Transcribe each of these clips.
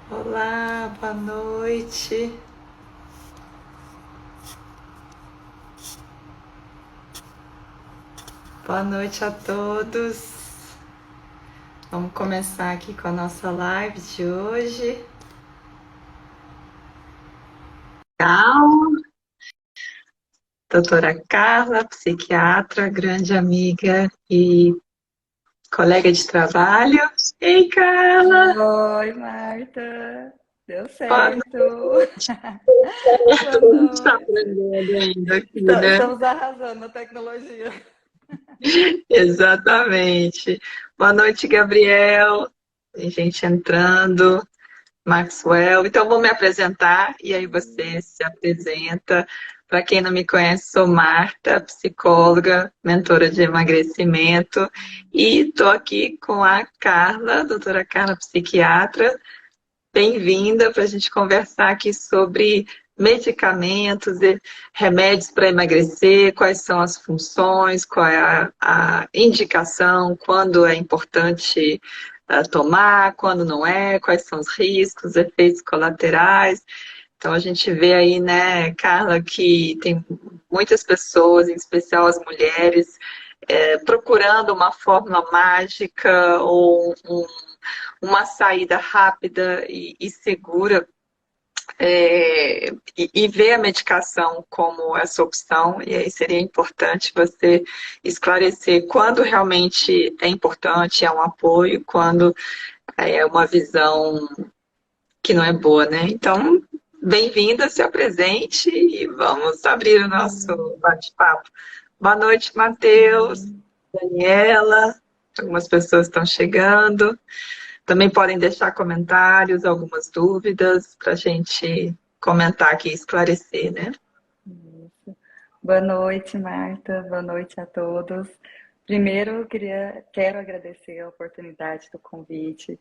Olá, boa noite. Boa noite a todos. Vamos começar aqui com a nossa live de hoje. Legal. Doutora Carla, psiquiatra, grande amiga e colega de trabalho. Ei, Carla! Oi, Marta. Deu Boa certo. noite. Boa A gente está noite. aprendendo ainda aqui, né? Estamos arrasando na tecnologia. Exatamente. Boa noite, Gabriel. Tem gente entrando. Maxwell. Então, vou me apresentar e aí você se apresenta. Para quem não me conhece, sou Marta, psicóloga, mentora de emagrecimento, e estou aqui com a Carla, doutora Carla, psiquiatra. Bem-vinda para a gente conversar aqui sobre medicamentos e remédios para emagrecer, quais são as funções, qual é a indicação, quando é importante tomar, quando não é, quais são os riscos, efeitos colaterais. Então a gente vê aí, né, Carla, que tem muitas pessoas, em especial as mulheres, procurando uma fórmula mágica ou uma saída rápida e segura, e ver a medicação como essa opção, e aí seria importante você esclarecer quando realmente é importante, é um apoio, quando é uma visão que não é boa, né? Então, bem-vinda, se apresente e vamos abrir o nosso bate-papo. Boa noite, Matheus, Sim. Daniela, algumas pessoas estão chegando. Também podem deixar comentários, algumas dúvidas para a gente comentar aqui e esclarecer, né? Isso. Boa noite, Marta. Boa noite a todos. Primeiro, quero agradecer a oportunidade do convite.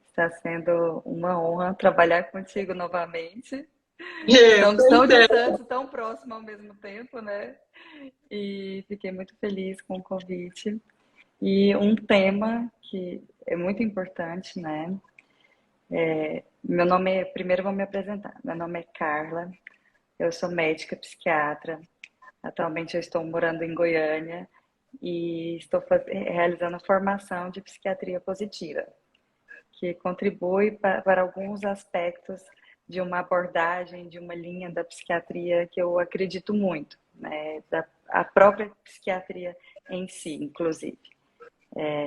Está sendo uma honra trabalhar contigo novamente. Estamos tão Pois é. distantes, tão próximos ao mesmo tempo, né? E fiquei muito feliz com o convite. E um tema que é muito importante, né? Primeiro vou me apresentar. Meu nome é Carla, eu sou médica psiquiatra. Atualmente eu estou morando em Goiânia e estou realizando a formação de psiquiatria positiva, que contribui para alguns aspectos de uma abordagem, de uma linha da psiquiatria que eu acredito muito, né? A própria psiquiatria em si, inclusive.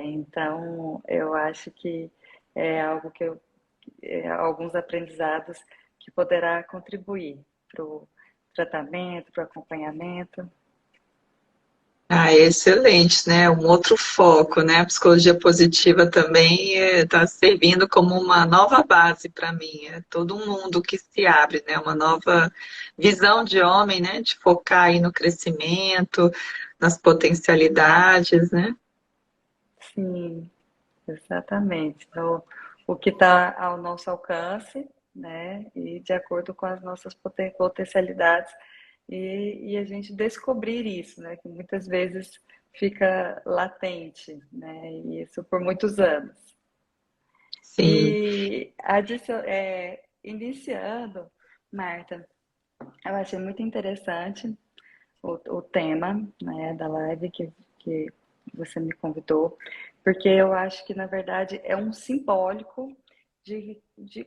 Então, eu acho que é algo alguns aprendizados que poderá contribuir para o tratamento, para o acompanhamento. Ah, excelente, né? Um outro foco, né? A psicologia positiva também está servindo como uma nova base para mim. É todo um mundo que se abre, né? Uma nova visão de homem, né? De focar aí no crescimento, nas potencialidades, né? Sim, exatamente. Então, o que está ao nosso alcance, né? E de acordo com as nossas potencialidades e a gente descobrir isso, né? Que muitas vezes fica latente, né? E isso por muitos anos. Sim. E iniciando, Marta, eu achei muito interessante o tema, né, da live que você me convidou, porque eu acho que, na verdade, é um simbólico de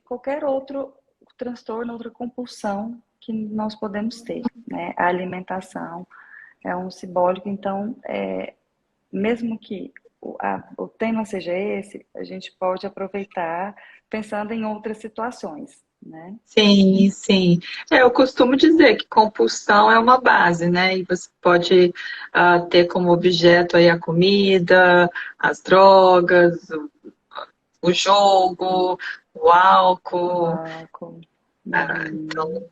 qualquer outro transtorno, outra compulsão que nós podemos ter, né? A alimentação é um simbólico, então, mesmo que o tema seja esse, a gente pode aproveitar pensando em outras situações, né? Sim, sim. Eu costumo dizer que compulsão é uma base, né? E você pode ter como objeto aí a comida, as drogas, o jogo, o O álcool. álcool. Então, Uhum.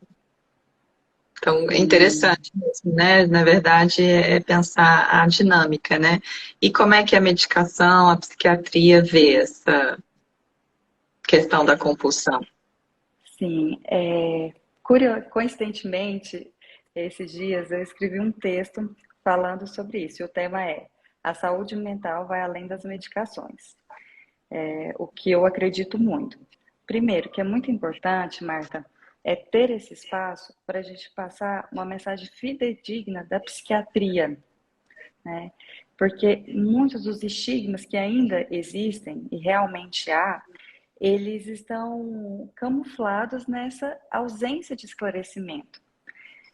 então é Sim. interessante mesmo, né? Na verdade, é pensar a dinâmica, né? E como é que a medicação, a psiquiatria vê essa questão da compulsão? Sim, coincidentemente, esses dias eu escrevi um texto falando sobre isso. E o tema é: a saúde mental vai além das medicações. O que eu acredito muito. Primeiro, que é muito importante, Marta, é ter esse espaço para a gente passar uma mensagem fidedigna da psiquiatria, né? Porque muitos dos estigmas que ainda existem, e realmente há, eles estão camuflados nessa ausência de esclarecimento.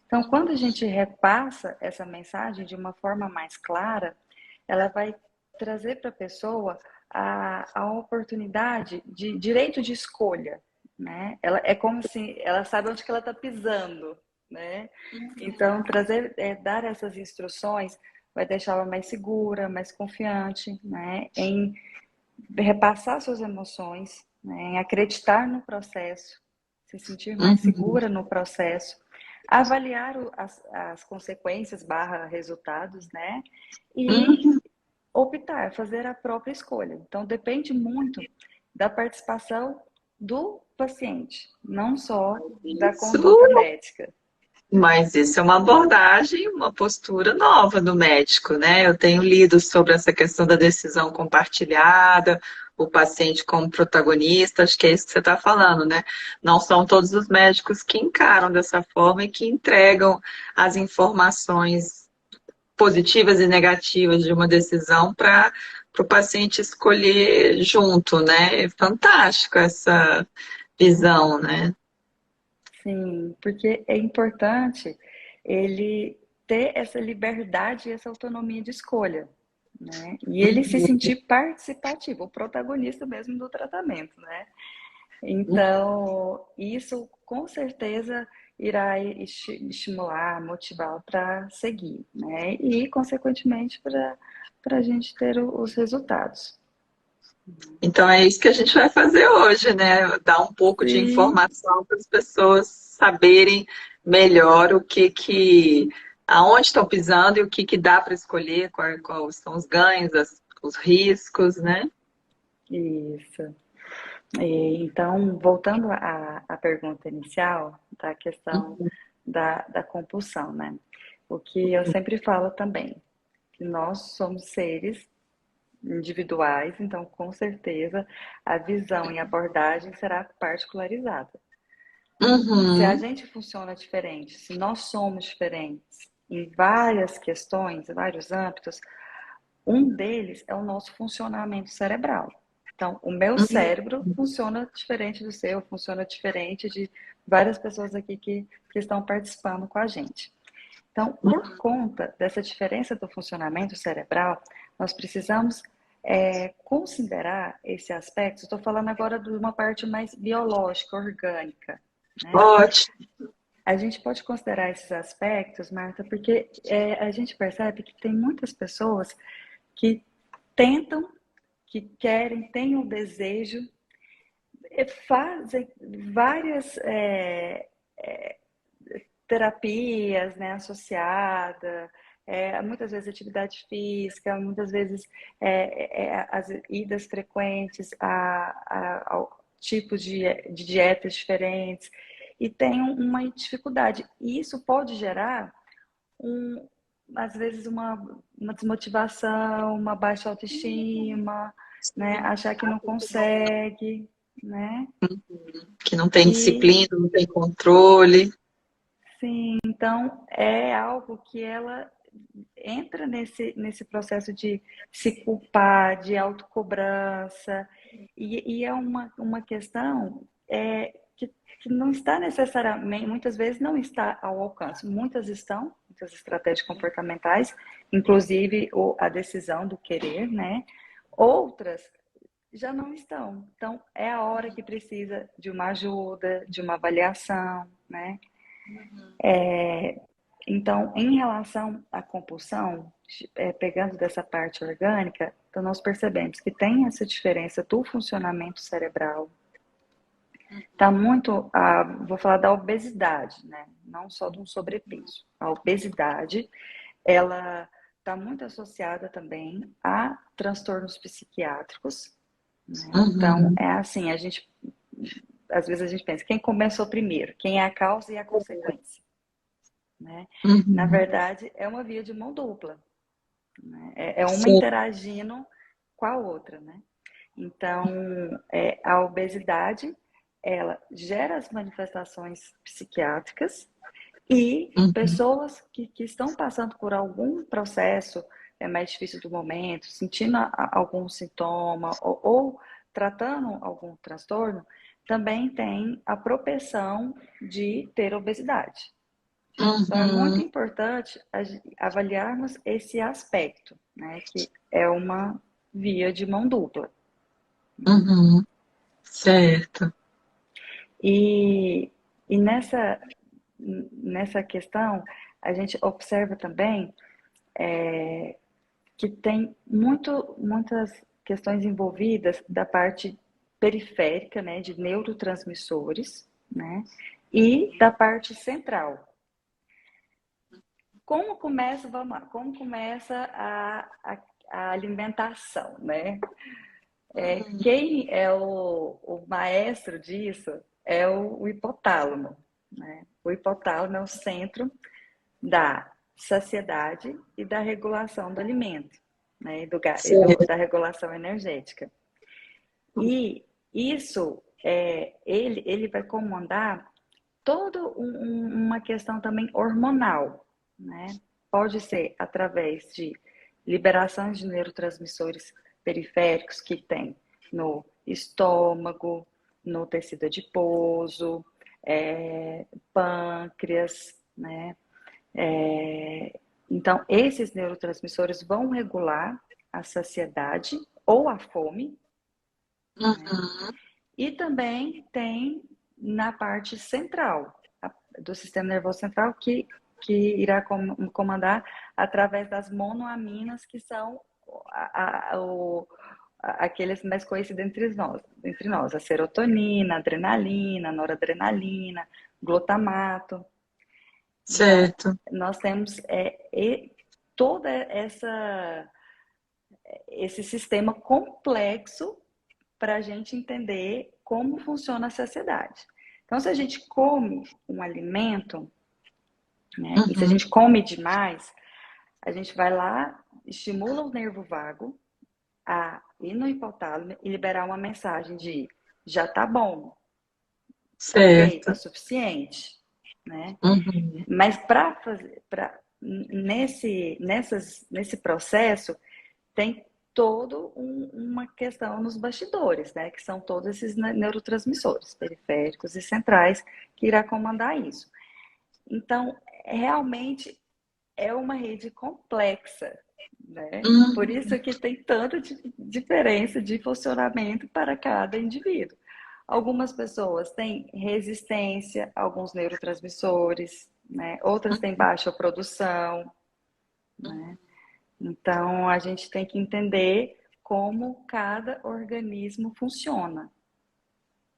Então, quando a gente repassa essa mensagem de uma forma mais clara, ela vai trazer para a pessoa a oportunidade de direito de escolha, né? Ela é como se ela sabe onde que ela está pisando, né? Então, trazer, dar essas instruções vai deixá-la mais segura, mais confiante, né? Em repassar suas emoções, né? Em acreditar no processo, se sentir mais Uhum, segura no processo, avaliar as consequências barra resultados, né? E uhum. optar, fazer a própria escolha. Então, depende muito da participação do paciente, não só da Isso, conduta médica. mas isso é uma abordagem, uma postura nova do médico, né? Eu tenho lido sobre essa questão da decisão compartilhada, o paciente como protagonista, acho que é isso que você está falando, né? Não são todos os médicos que encaram dessa forma e que entregam as informações positivas e negativas de uma decisão para o paciente escolher junto, né? É fantástico essa visão, né? Sim, porque é importante ele ter essa liberdade e essa autonomia de escolha, né? E ele se sentir participativo, o protagonista mesmo do tratamento, né? Então, isso com certeza irá estimular, motivar para seguir, né? E, consequentemente, para a gente ter os resultados. Então é isso que a gente vai fazer hoje, né? Dar um pouco de Sim, informação para as pessoas saberem melhor aonde estão pisando e o que dá para escolher, quais são os ganhos, os riscos, né? isso. Então, voltando à pergunta inicial, da questão da compulsão, né? O que eu sempre falo também, que nós somos seres individuais, então, com certeza, a visão e abordagem será particularizada. Se a Uhum, gente funciona diferente, se nós somos diferentes em várias questões, em vários âmbitos, um deles é o nosso funcionamento cerebral. Então, o meu cérebro funciona diferente do seu, funciona diferente de várias pessoas aqui que estão participando com a gente. Então, por conta dessa diferença do funcionamento cerebral, nós precisamos considerar esse aspecto. Estou falando agora de uma parte mais biológica, orgânica, né? ótimo. A gente pode considerar esses aspectos, Marta, porque a gente percebe que tem muitas pessoas que tentam, que querem, têm o desejo, fazem várias terapias, né, associadas, muitas vezes atividade física, muitas vezes as idas frequentes ao tipos de dietas diferentes, e tem uma dificuldade. E isso pode gerar um, às vezes uma desmotivação, uma baixa autoestima, né? Achar que não consegue, né? Que não tem E disciplina, não tem controle. sim, então é algo que ela entra nesse processo de se culpar, de autocobrança, e é uma questão que não está necessariamente, muitas vezes não está ao alcance, muitas estão, muitas estratégias comportamentais, inclusive a decisão do querer, né? Outras já não estão. Então, é a hora que precisa de uma ajuda, de uma avaliação, né? Então, em relação à compulsão, pegando dessa parte orgânica, então nós percebemos que tem essa diferença do funcionamento cerebral. Está muito, vou falar da obesidade, né? Não só do sobrepeso. A obesidade, ela está muito associada também a transtornos psiquiátricos, né? Então, Uhum, é assim, às vezes a gente pensa, quem começou primeiro? Quem é a causa e a consequência? Né? Na uhum. verdade, é uma via de mão dupla, né? É uma Sim. interagindo com a outra, né? Então, a obesidade, ela gera as manifestações psiquiátricas e Uhum. pessoas que estão passando por algum processo mais difícil do momento, sentindo algum sintoma ou tratando algum transtorno, também tem a propensão de ter obesidade. Então, é muito Uhum. importante avaliarmos esse aspecto, né, que é uma via de mão dupla. Uhum. Certo. E, e nessa questão, a gente observa também que tem muitas questões envolvidas da parte periférica, né, de neurotransmissores, né, e da parte central. Como começa, vamos lá, como começa a alimentação, né? Quem é o maestro disso é o hipotálamo, né? O hipotálamo é o centro da saciedade e da regulação do alimento, né? Certo. Da regulação energética. E isso, ele vai comandar toda uma questão também hormonal, né? Pode ser através de liberações de neurotransmissores periféricos que tem no estômago, no tecido adiposo, pâncreas, né? Então, esses neurotransmissores vão regular a saciedade ou a fome, né? Uhum. E também tem na parte central do sistema nervoso central que irá comandar através das monoaminas, que são aqueles mais conhecidos entre nós, a serotonina, a adrenalina, a noradrenalina, glutamato. Então, Certo. nós temos toda esse sistema complexo para a gente entender como funciona a saciedade. Então, se a gente come um alimento, né, e se a Uhum. gente come demais, a gente vai lá, estimula o nervo vago a ir no hipotálamo e liberar uma mensagem de já tá bom, ok, tá Certo. suficiente, né? Uhum. Mas para fazer, nesse processo, tem toda uma questão nos bastidores, né? Que são todos esses neurotransmissores periféricos e centrais que irá comandar isso. Então, realmente é uma rede complexa, né? Por Uhum. isso que tem tanta diferença de funcionamento para cada indivíduo. Algumas pessoas têm resistência a alguns neurotransmissores, né? Outras têm baixa produção, né? Então, a gente tem que entender como cada organismo funciona.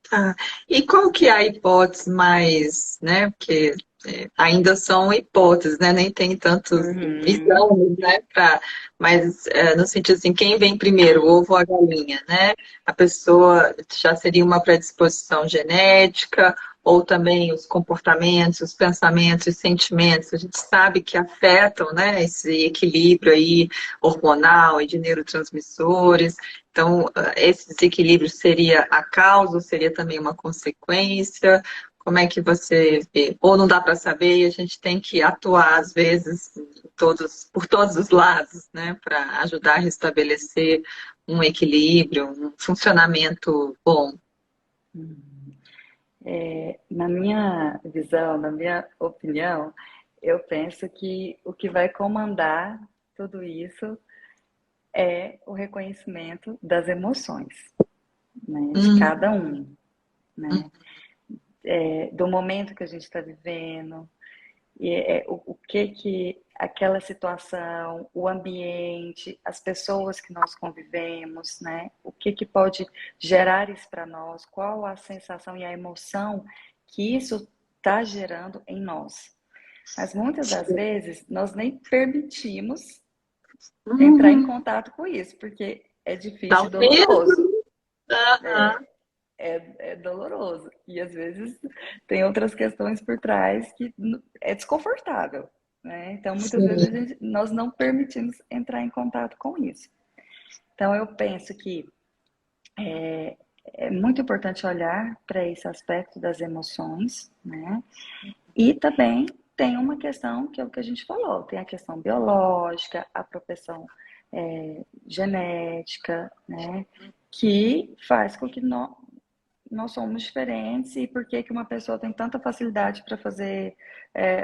Tá. E qual que é a hipótese mais, né? Porque ainda são hipóteses, né? Nem tem tantos Uhum. exames, né? Mas no sentido assim, quem vem primeiro, o ovo ou a galinha, né? A pessoa já seria uma predisposição genética, ou também os comportamentos, os pensamentos, os sentimentos, a gente sabe que afetam, né? Esse equilíbrio aí hormonal e de neurotransmissores. Então, esse desequilíbrio seria a causa ou seria também uma consequência? Como é que você vê? Ou não dá para saber e a gente tem que atuar, às vezes, por todos os lados, né, para ajudar a restabelecer um equilíbrio, um funcionamento bom. Na minha visão, na minha opinião, eu penso que o que vai comandar tudo isso é o reconhecimento das emoções, né, de cada Hum, um, né, do momento que a gente está vivendo, e o que aquela situação, o ambiente, as pessoas que nós convivemos, né? O que pode gerar isso para nós? Qual a sensação e a emoção que isso está gerando em nós? Mas muitas das vezes nós nem permitimos entrar em hum, contato com isso, porque é dá difícil e um medo. doloroso. Aham, É doloroso. E às vezes tem outras questões por trás que é desconfortável, né? Então, muitas vezes sim. nós não permitimos entrar em contato com isso. Então, eu penso que é muito importante olhar para esse aspecto das emoções, né? E também tem uma questão que é o que a gente falou, tem a questão biológica, a propensão genética, né? Que faz com que nós somos diferentes e por que que uma pessoa tem tanta facilidade para fazer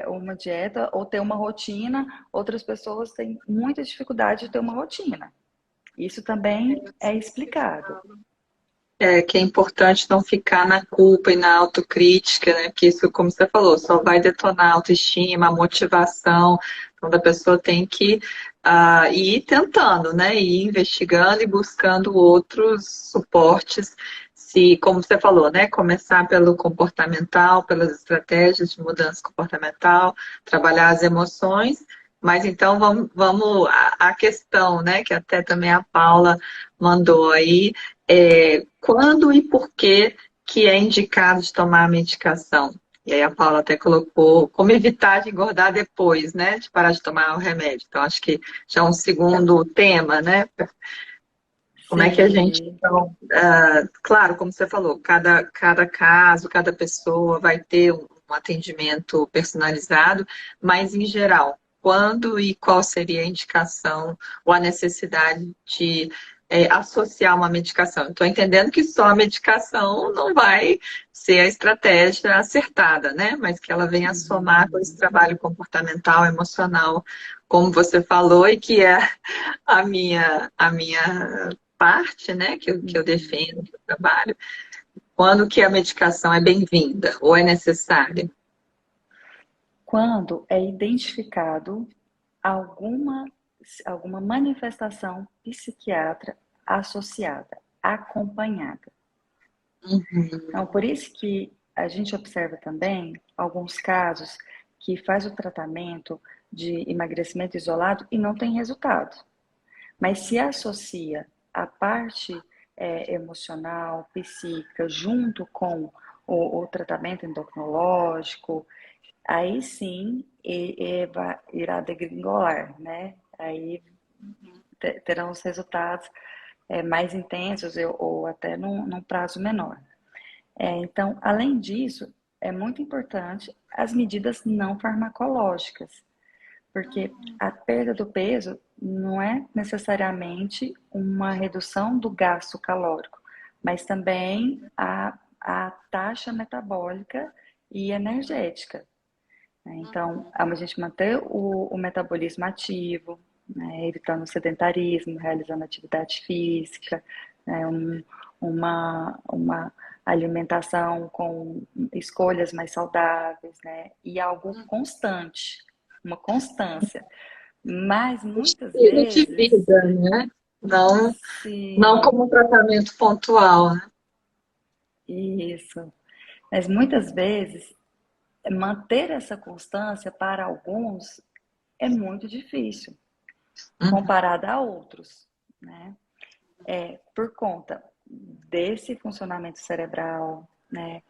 uma dieta ou ter uma rotina, outras pessoas têm muita dificuldade de ter uma rotina. Isso também é explicado. Que é importante não ficar na culpa e na autocrítica, né? Porque isso, como você falou, só vai detonar a autoestima, a motivação. Então, a pessoa tem que ir tentando, né? Ir investigando e buscando outros suportes. Se, como você falou, né? Começar pelo comportamental, pelas estratégias de mudança comportamental, trabalhar as emoções. Mas então vamos à questão, né? Que até também a Paula mandou aí quando e por que é indicado de tomar a medicação? E aí a Paula até colocou como evitar de engordar depois, né? De parar de tomar o remédio. Então, acho que já é um segundo tema, né? Como é que a gente, Sim, então, claro, como você falou, cada caso, cada pessoa vai ter um atendimento personalizado, mas em geral, quando e qual seria a indicação ou a necessidade de associar uma medicação? Estou entendendo que só a medicação não vai ser a estratégia acertada, né? Mas que ela venha a somar com esse trabalho comportamental, emocional, como você falou, e que é a minha parte, né, que eu defendo, que eu trabalho, quando que a medicação é bem-vinda ou é necessária. quando é identificado alguma, alguma manifestação psiquiatra associada, acompanhada. Uhum. Então, por isso que a gente observa também alguns casos que faz o tratamento de emagrecimento isolado e não tem resultado. Mas se associa a parte emocional, psíquica, junto com o tratamento endocrinológico, aí sim irá degringolar, né? Aí terão os resultados mais intensos ou até num prazo menor. Então, além disso, é muito importante as medidas não farmacológicas, porque a perda do peso não é necessariamente uma redução do gasto calórico, mas também a taxa metabólica e energética, né? Então, a gente manter o metabolismo ativo, né, evitando o sedentarismo, realizando atividade física, né, uma alimentação com escolhas mais saudáveis, né, e algo constante, uma constância. Mas muitas Estilo de vezes, vida, né? Não, não se como um tratamento pontual, né? isso, mas muitas vezes manter essa constância para alguns é muito difícil, Uhum. comparada a outros, né? Por conta desse funcionamento cerebral, né?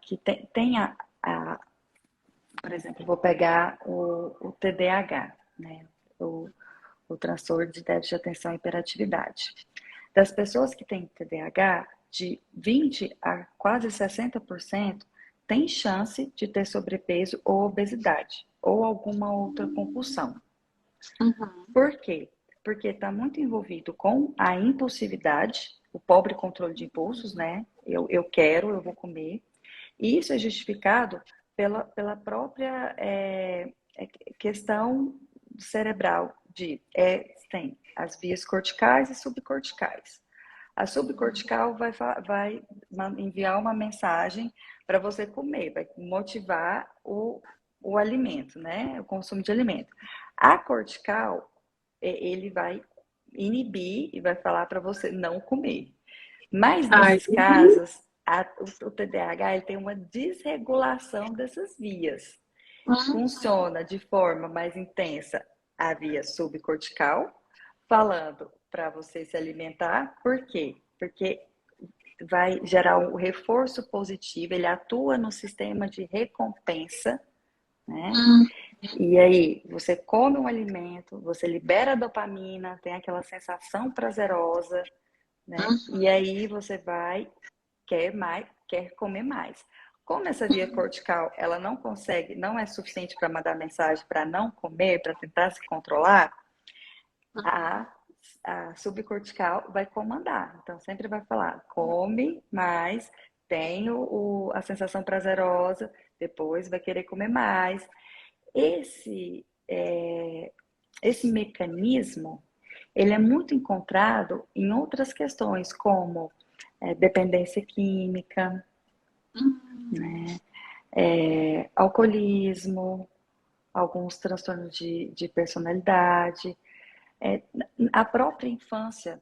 Que tem por exemplo, vou pegar o TDAH, né? O, o transtorno de déficit de atenção e hiperatividade. Das pessoas que têm TDAH, de 20 a quase 60% tem chance de ter sobrepeso ou obesidade, ou alguma outra compulsão. Uhum. Por quê? Porque está muito envolvido com a impulsividade, o pobre controle de impulsos, né? Eu quero, eu vou comer. E isso é justificado pela própria questão cerebral tem as vias corticais e subcorticais. A subcortical vai enviar uma mensagem para você comer, vai motivar o alimento, né? O consumo de alimento. A cortical, ele vai inibir e vai falar para você não comer. Mas Ai, nesses casos, o TDAH ele tem uma desregulação dessas vias. Funciona de forma mais intensa a via subcortical, falando para você se alimentar. Por quê? Porque vai gerar um reforço positivo, ele atua no sistema de recompensa, né? hum, E aí, você come um alimento, você libera dopamina, tem aquela sensação prazerosa, né? E aí você vai, quer mais, quer comer mais. Como essa via cortical, ela não consegue, não é suficiente para mandar mensagem para não comer, para tentar se controlar, a, a subcortical vai comandar. Então, sempre vai falar, come mais, tem a sensação prazerosa, depois vai querer comer mais. Esse, esse mecanismo, ele é muito encontrado em outras questões, como dependência química, né? Alcoolismo, alguns transtornos de personalidade, a própria infância,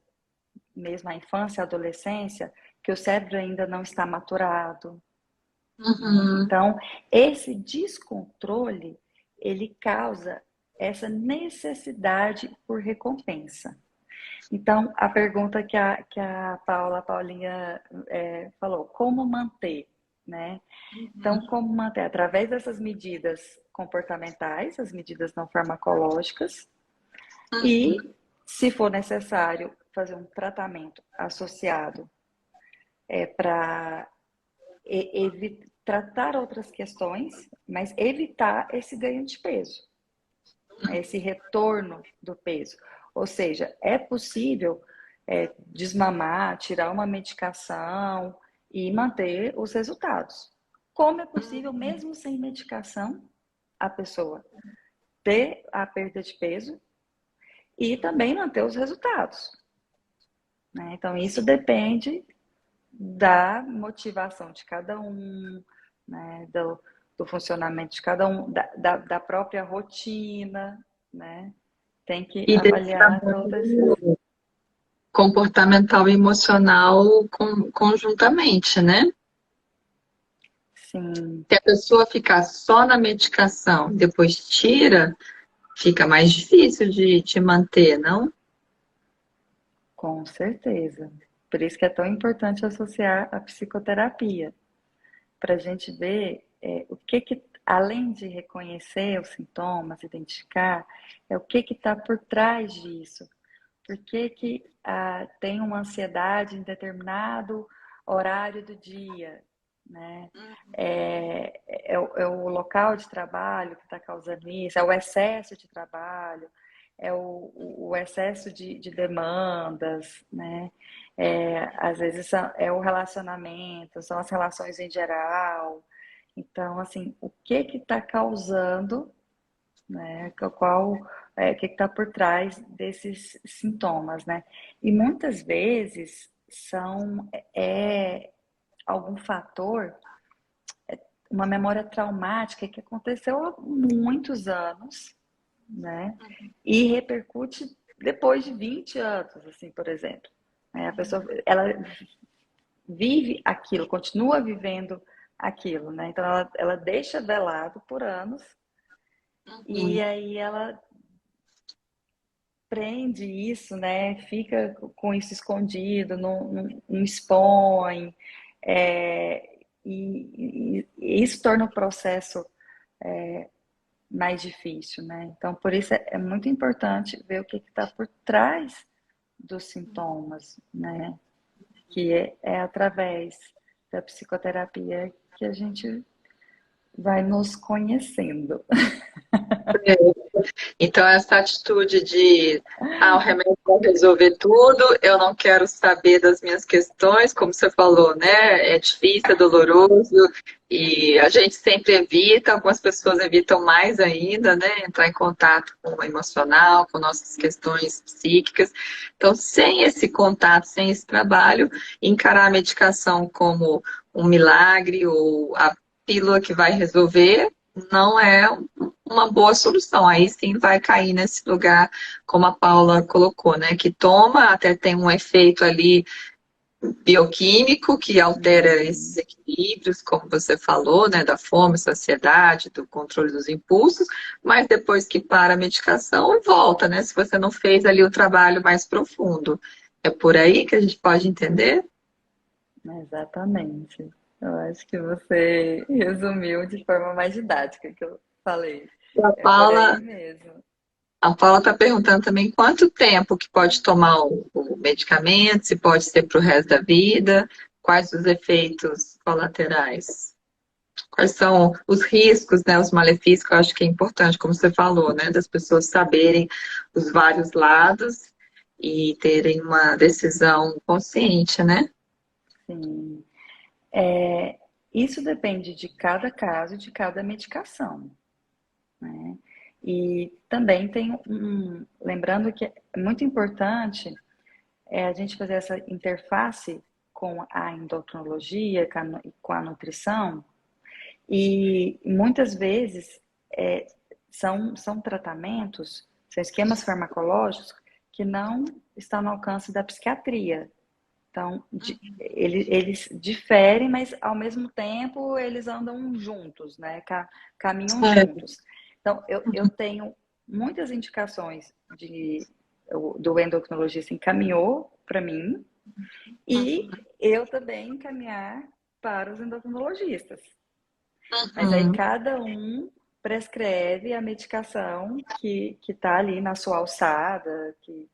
mesmo a infância, a adolescência, que o cérebro ainda não está maturado. Então, esse descontrole, ele causa essa necessidade por recompensa. Então, a pergunta que a Paulinha falou, como manter, né? Então, como manter? Através dessas medidas comportamentais, as medidas não farmacológicas, e, se for necessário, fazer um tratamento associado para tratar outras questões, mas evitar esse ganho de peso, esse retorno do peso. Ou seja, é possível desmamar, tirar uma medicação e manter os resultados. Como é possível, mesmo sem medicação, a pessoa ter a perda de peso e também manter os resultados, né? Então, isso depende da motivação de cada um, né? Do funcionamento de cada um, da própria rotina, né? Tem que E desse avaliar todos esses. trabalho comportamental e emocional conjuntamente, né? Sim, Se a pessoa ficar só na medicação, depois tira, fica mais difícil de te manter, não? com certeza. Por isso que é tão importante associar a psicoterapia, para a gente ver o que, além de reconhecer os sintomas, identificar, o que está por trás disso. Por que tem uma ansiedade em determinado horário do dia, né? É o local de trabalho que está causando isso, é o excesso de trabalho, é o excesso de demandas, né? Às vezes é o relacionamento, são as relações em geral. Então, assim, o que está causando, né? O que está por trás desses sintomas, né? E muitas vezes são algum fator, uma memória traumática que aconteceu há muitos anos, né? E repercute depois de 20 anos, assim, por exemplo. A pessoa, ela vive aquilo, continua vivendo aquilo, né? Então ela deixa velado por anos e aí ela prende isso, né? Fica com isso escondido, não expõe, e isso torna o processo mais difícil, né? Então, por isso é muito importante ver o que está por trás dos sintomas, né? Que é através da psicoterapia que a gente vai nos conhecendo. Então, essa atitude de o remédio vai resolver tudo, eu não quero saber das minhas questões, como você falou, né? É difícil, é doloroso, e a gente sempre evita, algumas pessoas evitam mais ainda, né? Entrar em contato com o emocional, com nossas questões psíquicas. Então, sem esse contato, sem esse trabalho, encarar a medicação como um milagre ou a pílula que vai resolver, não é uma boa solução. Aí sim vai cair nesse lugar, como a Paula colocou, né? Que toma, até tem um efeito ali bioquímico que altera esses equilíbrios, como você falou, né? Da fome, saciedade, do controle dos impulsos, mas depois que para a medicação, volta, né? Se você não fez ali o trabalho mais profundo. É por aí que a gente pode entender? Exatamente. Eu acho que você resumiu de forma mais didática que eu falei. A É por Paula aí mesmo. A Paula está perguntando também quanto tempo que pode tomar o medicamento, se pode ser para o resto da vida, quais os efeitos colaterais, quais são os riscos, né, os malefícios, que eu acho que é importante, como você falou, né, das pessoas saberem os vários lados e terem uma decisão consciente, né? Sim. É, isso depende de cada caso, de cada medicação, né? E também lembrando que é muito importante a gente fazer essa interface com a endocrinologia, com a nutrição, e muitas vezes é, são tratamentos, são esquemas farmacológicos que não estão no alcance da psiquiatria. Então, eles diferem, mas ao mesmo tempo eles andam juntos, né? Caminham É. juntos. Então, eu tenho muitas indicações do endocrinologista encaminhou para mim e eu também encaminhar para os endocrinologistas. Mas aí Uhum. cada um prescreve a medicação que está ali na sua alçada, que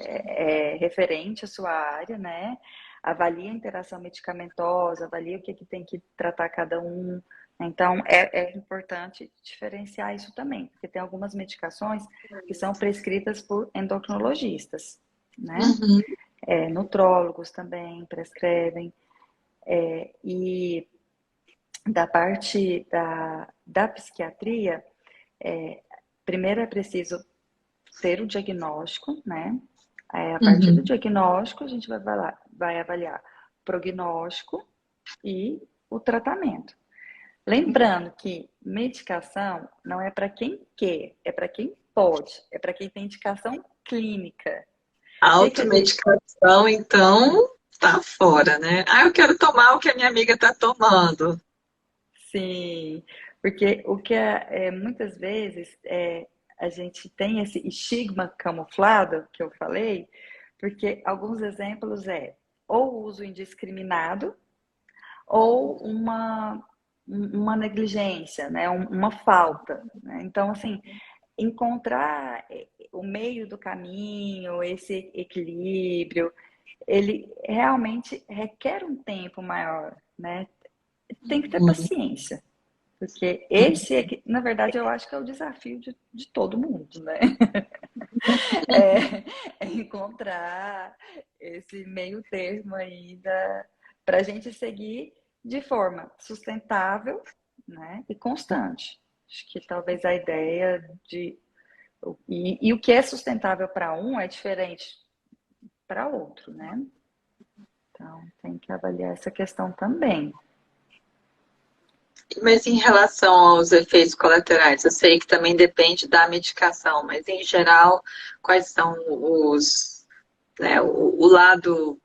é referente à sua área, né? Avalia a interação medicamentosa, avalia o que tem que tratar cada um. Então, é importante diferenciar isso também, porque tem algumas medicações que são prescritas por endocrinologistas, né? Uhum. Nutrólogos também prescrevem. E da parte da psiquiatria, é, primeiro é preciso ter o diagnóstico, né? A partir do Uhum. diagnóstico, a gente vai avaliar o prognóstico e o tratamento. Lembrando que medicação não é para quem quer, é para quem pode, é para quem tem indicação clínica. O que, que a gente. Automedicação, então, tá fora, né? Ah, eu quero tomar o que a minha amiga tá tomando. Sim, porque o que muitas vezes a gente tem esse estigma camuflado que eu falei, porque alguns exemplos ou uso indiscriminado ou uma negligência, né? Uma falta, né? Então, assim, encontrar o meio do caminho, esse equilíbrio, ele realmente requer um tempo maior, né? Tem que ter Uhum. paciência. Porque esse é que, na verdade, eu acho que é o desafio de todo mundo, né? É encontrar esse meio termo aí para a gente seguir de forma sustentável, né? E constante. Acho que talvez a ideia de. E o que é sustentável para um é diferente para outro, né? Então tem que avaliar essa questão também. Mas em relação aos efeitos colaterais, eu sei que também depende da medicação, mas em geral, quais são né, o lado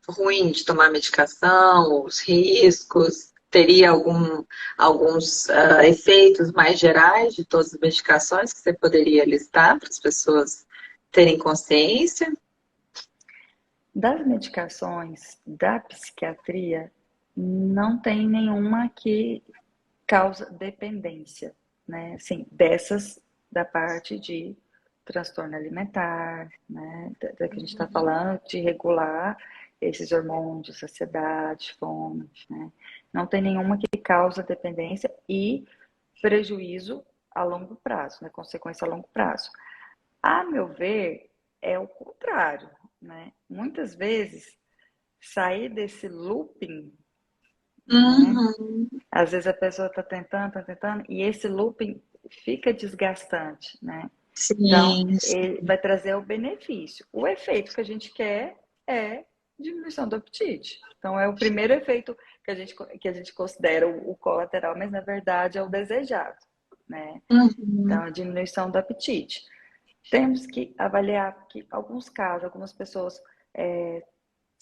ruim de tomar medicação, os riscos? Teria alguns efeitos mais gerais de todas as medicações que você poderia listar para as pessoas terem consciência? Das medicações da psiquiatria, não tem nenhuma que causa dependência, né? Assim, dessas da parte de transtorno alimentar, né? Da que a gente está falando, de regular esses hormônios de saciedade, fome, né? Não tem nenhuma que causa dependência e prejuízo a longo prazo, né? Consequência a longo prazo. A meu ver, é o contrário, né? Muitas vezes, sair desse looping, né? Uhum. Às vezes a pessoa está tentando, e esse looping fica desgastante, né? Então, Sim, ele vai trazer o benefício. O efeito que a gente quer é diminuição do apetite. Então, é o primeiro efeito que a gente considera o colateral, mas na verdade é o desejado, né? Então, uhum. a diminuição do apetite. Temos que avaliar que alguns casos, algumas pessoas,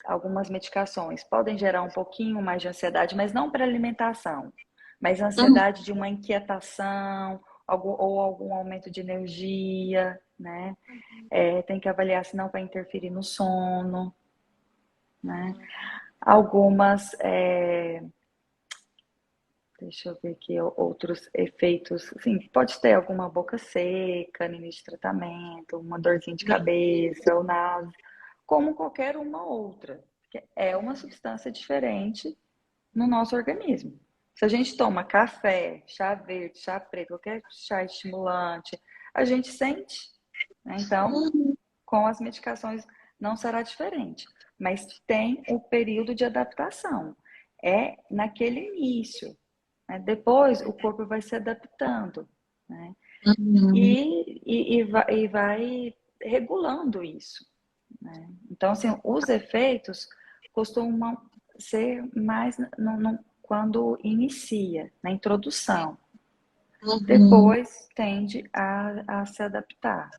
algumas medicações podem gerar um pouquinho mais de ansiedade, mas não para alimentação, mas Uhum. ansiedade de uma inquietação, ou algum aumento de energia, né? Tem que avaliar se não vai interferir no sono, né? Algumas, Deixa eu ver aqui outros efeitos. Sim, pode ter alguma boca seca no início de tratamento, uma dorzinha de cabeça ou náusea, como qualquer uma outra. Porque é uma substância diferente no nosso organismo. Se a gente toma café, chá verde, chá preto, qualquer chá estimulante, a gente sente, né? Então, com as medicações não será diferente, mas tem o período de adaptação. É naquele início, né? Depois o corpo vai se adaptando, né? Uhum. E vai regulando isso, né? Então, assim, os efeitos costumam ser mais quando inicia, na introdução. Uhum. Depois tende a se adaptar.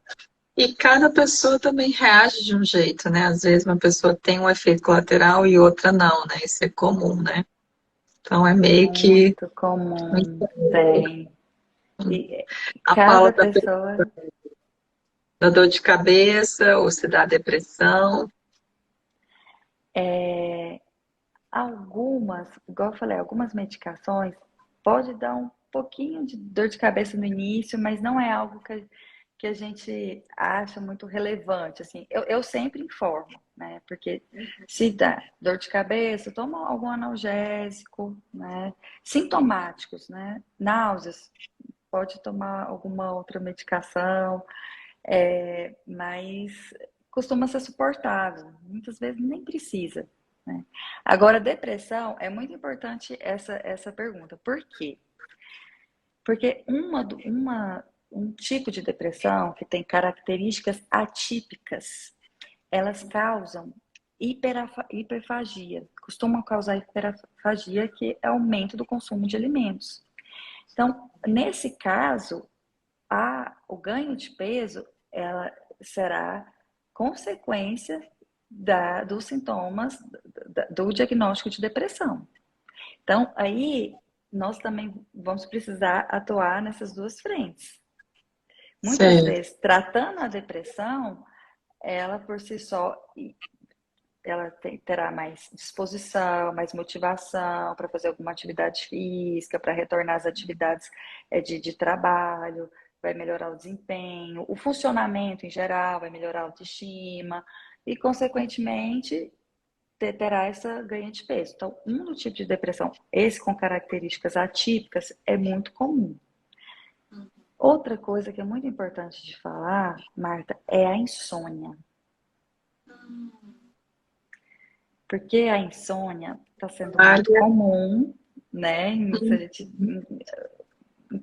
E cada pessoa também reage de um jeito, né? Às vezes uma pessoa tem um efeito colateral e outra não, né? Isso é comum, né? Então é meio que Muito comum, tem. E a fala cada da, pessoa, da dor de cabeça ou se dá depressão. algumas, igual eu falei, algumas medicações pode dar um pouquinho de dor de cabeça no início, mas não é algo que a gente acha muito relevante. Assim, eu sempre informo, né? Porque se dá dor de cabeça, toma algum analgésico, né? Sintomáticos, né? Náuseas, pode tomar alguma outra medicação, mas costuma ser suportável. Muitas vezes nem precisa, né? Agora, depressão, é muito importante essa pergunta. Por quê? Porque um tipo de depressão que tem características atípicas, elas causam hiperfagia, costumam causar hiperfagia, que é aumento do consumo de alimentos. Então, nesse caso, o ganho de peso ela será consequência dos sintomas do diagnóstico de depressão. Então, aí nós também vamos precisar atuar nessas duas frentes. Muitas Certo. vezes, tratando a depressão, ela por si só, ela terá mais disposição, mais motivação para fazer alguma atividade física, para retornar às atividades de trabalho, vai melhorar o desempenho, o funcionamento em geral, vai melhorar a autoestima e, consequentemente, terá essa ganho de peso. Então, um do tipo de depressão, esse com características atípicas, é muito comum. Outra coisa que é muito importante de falar, Marta, é a insônia. Porque a insônia está sendo muito Olha, comum, né? Se a gente,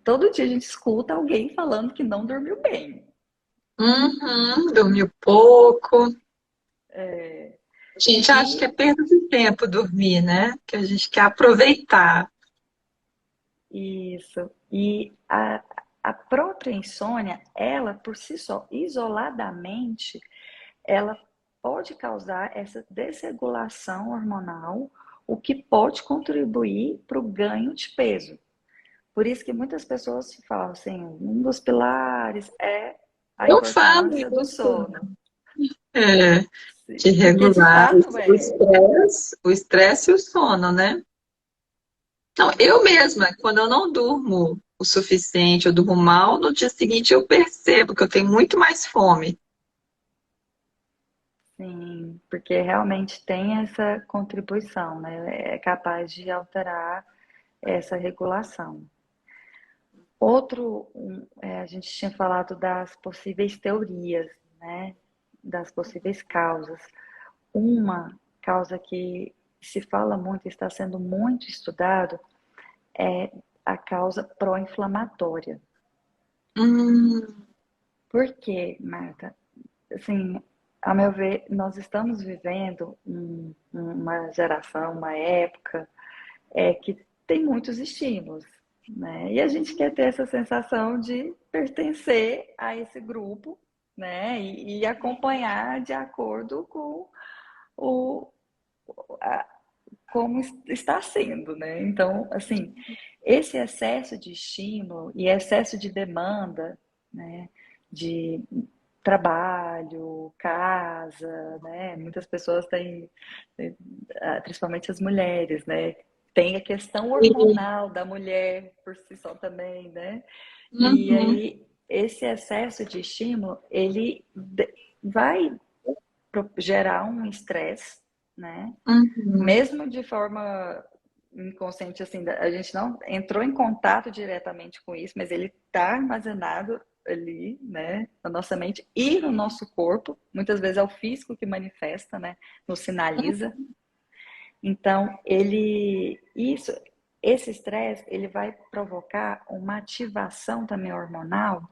todo dia a gente escuta alguém falando que não dormiu bem. uhum, dormiu pouco. A gente acha que é E perda de tempo dormir, né? Que a gente quer aproveitar. isso. E a própria insônia, ela por si só, isoladamente, ela pode causar essa desregulação hormonal, o que pode contribuir para o ganho de peso. Por isso que muitas pessoas falam assim, um dos pilares é a Eu falo importância do isso, sono. é, de Porque de regular fato é. o estresse e o sono, né? Não, eu mesma, quando eu não durmo o suficiente, eu durmo mal, no dia seguinte eu percebo que eu tenho muito mais fome. Sim, porque realmente tem essa contribuição, né? É capaz de alterar essa regulação. A gente tinha falado das possíveis teorias, né? Das possíveis causas. Uma causa que se fala muito, está sendo muito estudado, é a causa pró-inflamatória. Hum, Por quê, Marta? Assim, a meu ver, nós estamos vivendo uma geração, uma época que tem muitos estímulos, né? E a gente quer ter essa sensação de pertencer a esse grupo, né? E acompanhar de acordo com o, a, como está sendo, né? Então, assim, esse excesso de estímulo e excesso de demanda, né? De trabalho, casa, né? Muitas pessoas têm, principalmente as mulheres, né? tem a questão E- hormonal da mulher por si só também, né? E Uhum, aí, esse excesso de estímulo, ele vai gerar um estresse, né? uhum, Mesmo de forma inconsciente, assim, a gente não entrou em contato diretamente com isso, mas ele está armazenado ali, né, na nossa mente e no nosso corpo. Muitas vezes é o físico que manifesta, né, nos sinaliza. Então, esse estresse, ele vai provocar uma ativação também hormonal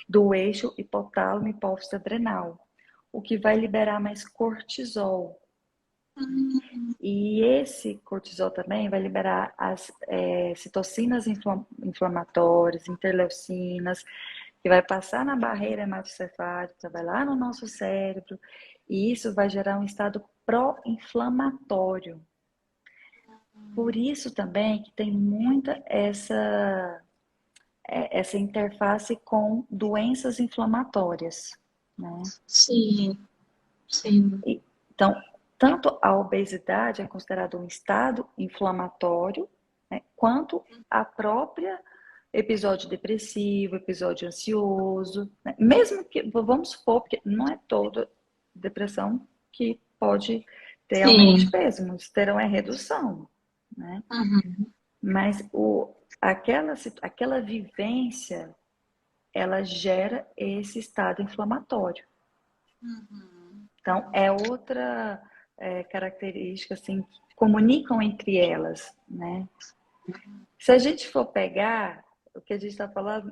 do eixo hipotálamo e hipófise adrenal, o que vai liberar mais cortisol. uhum. E esse cortisol também vai liberar as citocinas inflamatórias, interleucinas, que vai passar na barreira hematocefálica, vai lá no nosso cérebro, e isso vai gerar um estado pró-inflamatório. Por isso também que tem muita essa interface com doenças inflamatórias, né? Sim, sim. Então, tanto a obesidade é considerado um estado inflamatório, né, quanto a própria episódio depressivo, episódio ansioso, né? Mesmo que, vamos supor, porque não é toda depressão que pode ter aumento de Sim. peso, muitos terão é redução, né? Uhum, Mas aquela vivência, ela gera esse estado inflamatório. uhum. Então, é outra característica assim, que comunicam entre elas, né? Se a gente for pegar o que a gente está falando,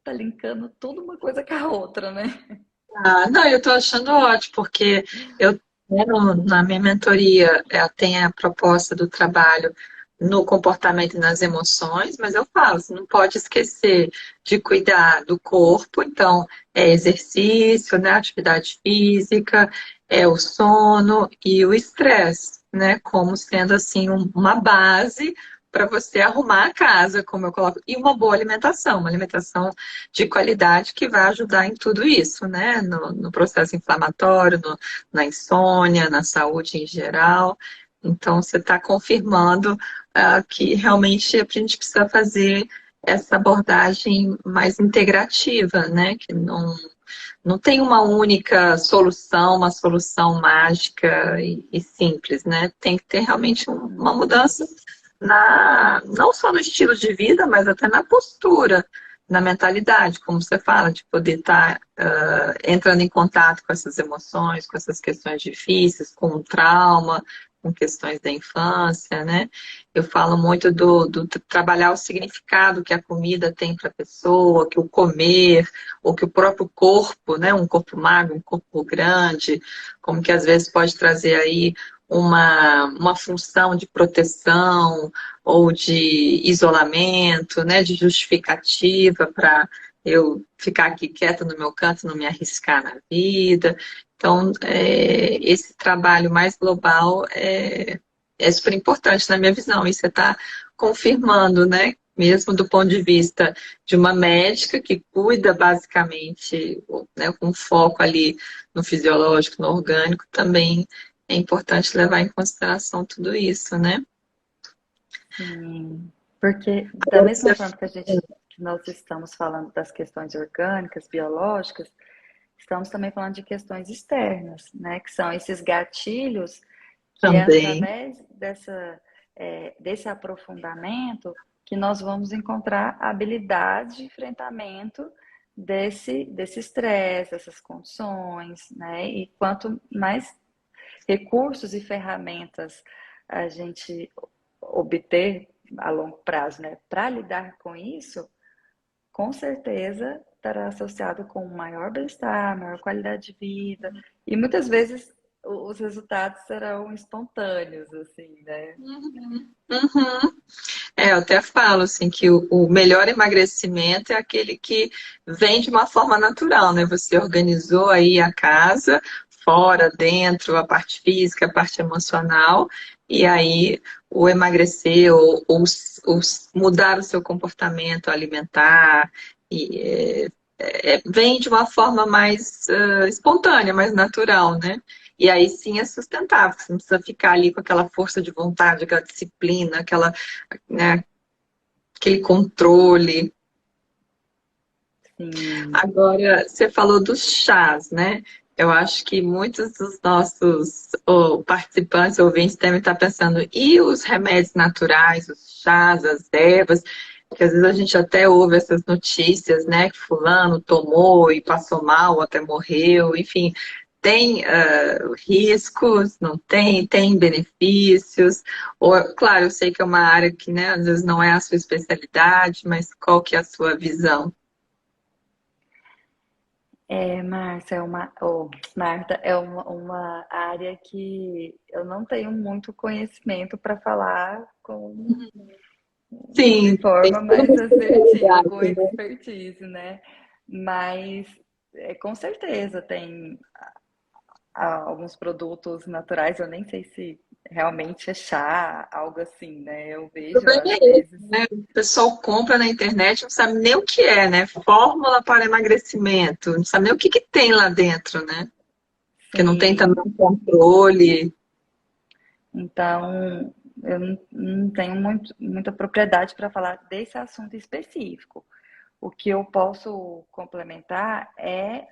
tá linkando tudo uma coisa com a outra, né? Ah, não, eu estou achando ótimo, porque eu, né, na minha mentoria, tem a proposta do trabalho no comportamento e nas emoções, mas eu falo, você não pode esquecer de cuidar do corpo, então é exercício, né, atividade física, é o sono e o estresse, né, como sendo assim uma base para você arrumar a casa, como eu coloco, e uma alimentação de qualidade que vai ajudar em tudo isso, né? No processo inflamatório, na insônia, na saúde em geral. Então, você está confirmando que realmente a gente precisa fazer essa abordagem mais integrativa, né? Que não tem uma única solução, uma solução mágica e simples, né? Tem que ter realmente uma mudança não só no estilo de vida, mas até na postura, na mentalidade, como você fala, de poder estar entrando em contato com essas emoções, com essas questões difíceis, com o trauma, com questões da infância, né? Eu falo muito do trabalhar o significado que a comida tem para a pessoa, que o comer, ou que o próprio corpo, né? Um corpo magro, um corpo grande, como que às vezes pode trazer aí uma função de proteção ou de isolamento, né, de justificativa para eu ficar aqui quieta no meu canto, não me arriscar na vida. Então, esse trabalho mais global é super importante na minha visão. E você está confirmando, né? Mesmo do ponto de vista de uma médica que cuida basicamente, né, com foco ali no fisiológico, no orgânico, também é importante levar em consideração tudo isso, né? Sim, porque da Agora mesma você forma que nós estamos falando das questões orgânicas, biológicas, estamos também falando de questões externas, né? Que são esses gatilhos que é também. através desse aprofundamento que nós vamos encontrar a habilidade de enfrentamento desse estresse, dessas condições, né? E quanto mais recursos e ferramentas a gente obter a longo prazo, né, para lidar com isso, com certeza estará associado com maior bem-estar, maior qualidade de vida, e muitas vezes os resultados serão espontâneos, assim, né? Uhum. Uhum. Eu até falo assim que o melhor emagrecimento é aquele que vem de uma forma natural, né? Você organizou aí a casa, fora, dentro, a parte física, a parte emocional, e aí o emagrecer ou mudar o seu comportamento alimentar vem de uma forma mais espontânea, mais natural, né? E aí sim é sustentável, você não precisa ficar ali com aquela força de vontade, aquela disciplina, aquela, né, aquele controle. Sim. Agora, você falou dos chás, né? Eu acho que muitos dos nossos participantes, ouvintes, devem estar pensando, e os remédios naturais, os chás, as ervas, que às vezes a gente até ouve essas notícias, né? Que fulano tomou e passou mal, até morreu, enfim. Tem riscos, não tem? Tem benefícios? Ou, claro, eu sei que é uma área que, né, às vezes não é a sua especialidade, mas qual que é a sua visão? Márcia, Marta, é uma área que eu não tenho muito conhecimento para falar de Sim, tem forma toda uma mais assertiva, com especialidade, né? expertise, né? Mas com certeza tem alguns produtos naturais, eu nem sei se realmente é chá, algo assim, né? Eu O vejo problema às é esse, vezes. né? O pessoal compra na internet, não sabe nem o que é, né? Fórmula para emagrecimento, não sabe nem o que que tem lá dentro, né? Porque não tem também Sim, um controle. então eu não tenho muita propriedade para falar desse assunto específico. O que eu posso complementar é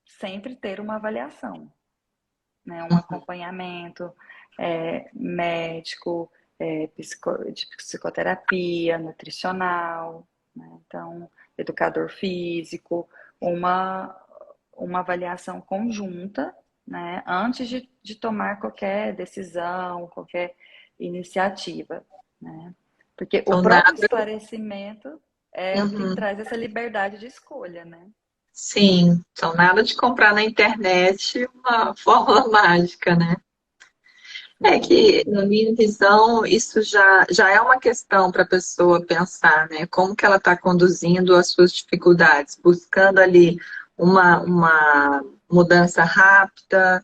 sempre ter uma avaliação, né? Um acompanhamento médico, de psicoterapia, nutricional, né? Então, educador físico, uma, uma avaliação conjunta, né? Antes de tomar qualquer decisão, qualquer iniciativa, né? Porque o Então, próprio nada. esclarecimento é o que Uhum. traz essa liberdade de escolha, né? Sim, então nada de comprar na internet uma fórmula mágica, né? É que, Sim, na minha visão, isso já é uma questão para a pessoa pensar, né? Como que ela está conduzindo as suas dificuldades, buscando ali uma mudança rápida,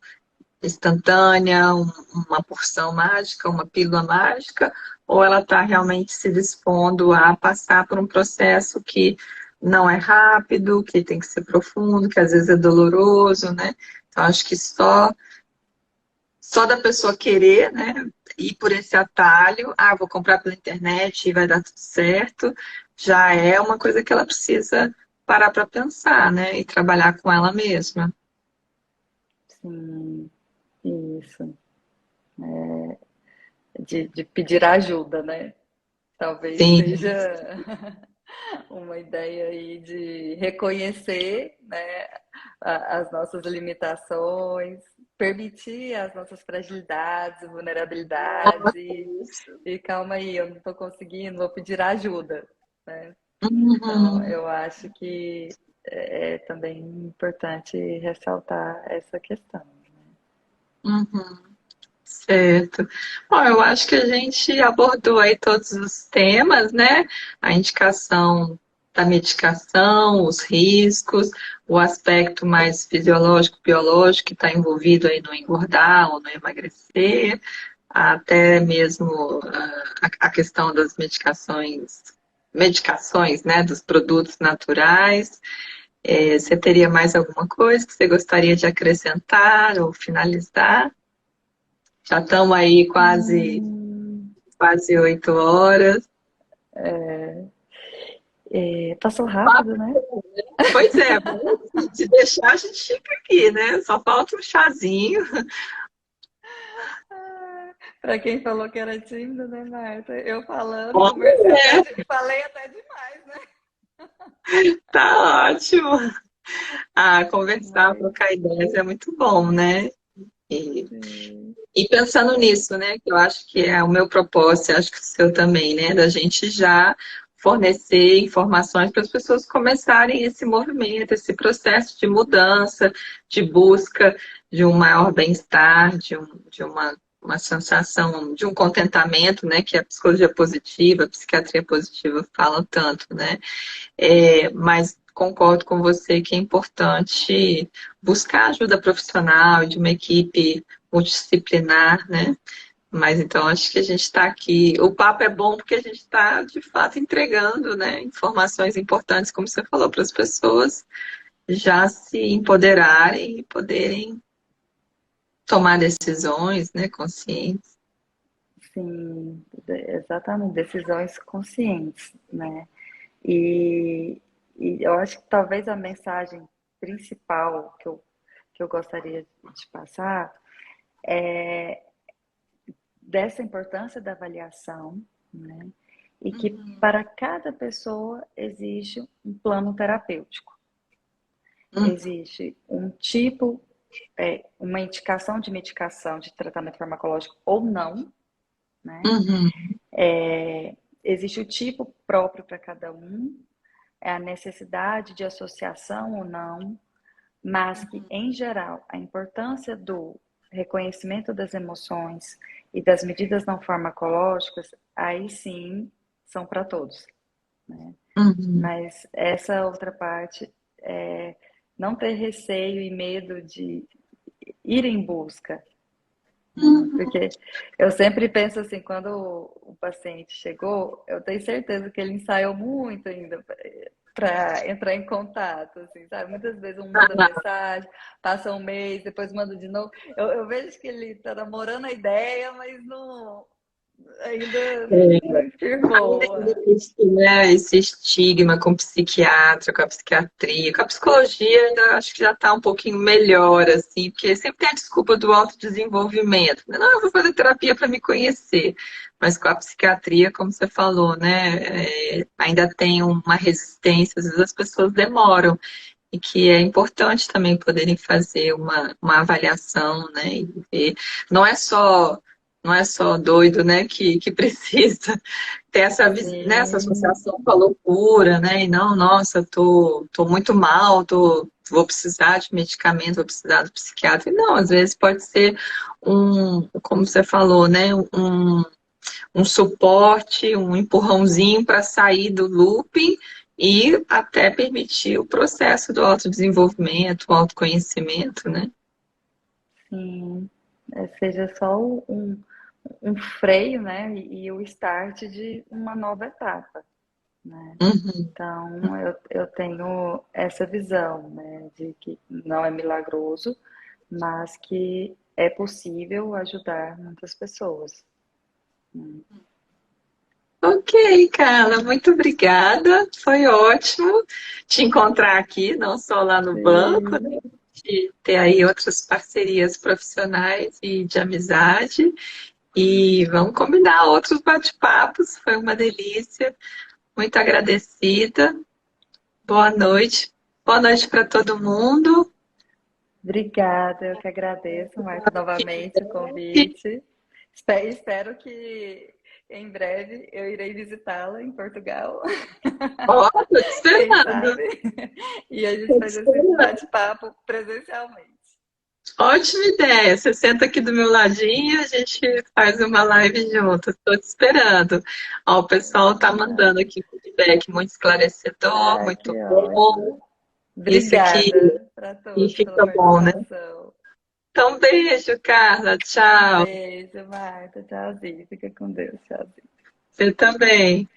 instantânea, uma porção mágica, uma pílula mágica, ou ela está realmente se dispondo a passar por um processo que não é rápido, que tem que ser profundo, que às vezes é doloroso, né? Então, acho que só da pessoa querer, né, ir por esse atalho, vou comprar pela internet e vai dar tudo certo, já é uma coisa que ela precisa parar para pensar, né, e trabalhar com ela mesma. sim, isso. De pedir ajuda, né? Talvez Sim, seja uma ideia aí de reconhecer, né, as nossas limitações, permitir as nossas fragilidades, vulnerabilidades e calma aí, eu não estou conseguindo, vou pedir ajuda, né? Então, uhum, eu acho que é também importante ressaltar essa questão. uhum. Certo. Bom, eu acho que a gente abordou aí todos os temas, né? A indicação da medicação, os riscos, o aspecto mais fisiológico, biológico que está envolvido aí no engordar ou no emagrecer, até mesmo a questão das medicações, né? Dos produtos naturais. Você teria mais alguma coisa que você gostaria de acrescentar ou finalizar? Já estamos aí Hum, quase 8 horas. passou rápido, Papo né? bom, né? Pois é, mas se deixar a gente fica aqui, né? Só falta um chazinho. Para quem falou que era tímido, né, Marta? Eu falando, conversei Olha, até, é, falei até demais, né? tá ótimo. Conversar, Mas, trocar ideias é muito bom, né? E, sim, e pensando nisso, né? Que eu acho que é o meu propósito, acho que o seu também, né? Da gente já fornecer informações para as pessoas começarem esse movimento, esse processo de mudança, de busca de um maior bem-estar, de uma sensação, de um contentamento, né? Que a psicologia positiva, a psiquiatria positiva falam tanto, né? Mas concordo com você que é importante buscar ajuda profissional de uma equipe multidisciplinar, né? Mas então acho que a gente está aqui. O papo é bom porque a gente está, de fato, entregando, né, informações importantes, como você falou, para as pessoas já se empoderarem e poderem tomar decisões, né, conscientes. Sim, exatamente, decisões conscientes, né? E, e eu acho que talvez a mensagem principal que eu gostaria de passar é dessa importância da avaliação, né? E que para cada pessoa existe um plano terapêutico. Uhum. Existe um tipo, uma indicação de medicação de tratamento farmacológico ou não, né? Uhum. Existe o tipo próprio para cada um, é a necessidade de associação ou não, mas que, em geral, a importância do reconhecimento das emoções e das medidas não farmacológicas, aí sim são para todos, né? Uhum. Mas essa outra parte é não ter receio e medo de ir em busca, né? Uhum. Porque eu sempre penso assim, quando o paciente chegou, eu tenho certeza que ele ensaiou muito ainda para entrar em contato, assim, sabe? Muitas vezes um manda mensagem, passa um mês, depois manda de novo. Eu vejo que ele está namorando a ideia, mas não, ainda não Ainda firmou. existe, né, esse estigma com o psiquiatra, com a psiquiatria, com a psicologia ainda acho que já está um pouquinho melhor, assim, porque sempre tem a desculpa do autodesenvolvimento. Não, eu vou fazer terapia para me conhecer. Mas com a psiquiatria, como você falou, né, ainda tem uma resistência, às vezes as pessoas demoram, e que é importante também poderem fazer uma avaliação, né, e ver. Não é só, não é só doido, né, que precisa ter né, essa Sim, associação com a loucura, né? E não, nossa, tô muito mal, vou precisar de medicamento, vou precisar do psiquiatra. E não, às vezes pode ser como você falou, né? Um suporte, um empurrãozinho para sair do looping e até permitir o processo do autodesenvolvimento, o autoconhecimento, né? sim. Seja só um freio, né? E o start de uma nova etapa, né? Uhum. Então, eu tenho essa visão, né, de que não é milagroso, mas que é possível ajudar muitas pessoas. Né? Ok, Carla, muito obrigada. Foi ótimo te encontrar aqui, não só lá no banco, Sim, né? De ter aí outras parcerias profissionais e de amizade. E vamos combinar outros bate-papos. Foi uma delícia. Muito agradecida. Boa noite. Boa noite para todo mundo. obrigada, eu que agradeço, Marta, novamente o convite. Espero que em breve eu irei visitá-la em Portugal, Ó, tô te quem esperando. sabe, e a gente Tô te faz esse esperando. bate-papo presencialmente. Ótima ideia. Você senta aqui do meu ladinho, a gente faz uma live junto. Estou te esperando. Ó, o pessoal tá mandando Combinado. aqui feedback muito esclarecedor, Ah, muito que bom. ótimo. Isso aqui Obrigada para e todos pela fica bom, né? participação. Então, beijo, Carla. Tchau. Beijo, Marta. Tchauzinho. Fica com Deus. Tchauzinho. Você também.